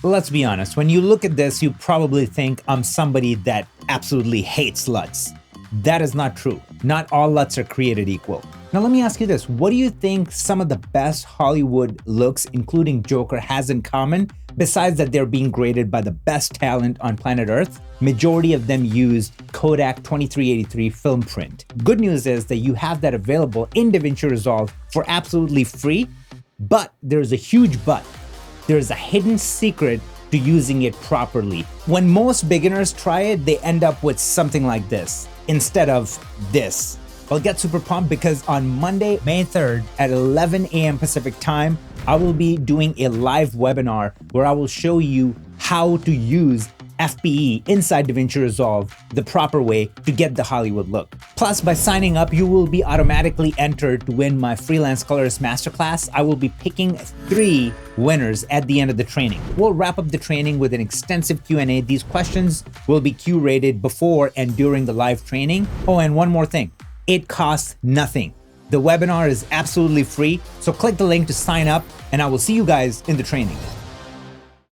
Let's be honest, when you look at this, you probably think I'm somebody that absolutely hates LUTs. That is not true. Not all LUTs are created equal. Now let me ask you this, what do you think some of the best Hollywood looks, including Joker, has in common, besides that they're being graded by the best talent on planet Earth? Majority of them used Kodak 2383 film print. Good news is that you have that available in DaVinci Resolve for absolutely free, but there's a huge but. There's a hidden secret to using it properly. When most beginners try it, they end up with something like this instead of this. Well, get super pumped because on Monday, May 3rd at 11 a.m. Pacific time, I will be doing a live webinar where I will show you how to use FPE inside DaVinci Resolve the proper way to get the Hollywood look. Plus, by signing up, you will be automatically entered to win my Freelance Colorist Masterclass. I will be picking 3 winners at the end of the training. We'll wrap up the training with an extensive Q&A. These questions will be curated before and during the live training. Oh, and one more thing. It costs nothing. The webinar is absolutely free, so click the link to sign up, and I will see you guys in the training.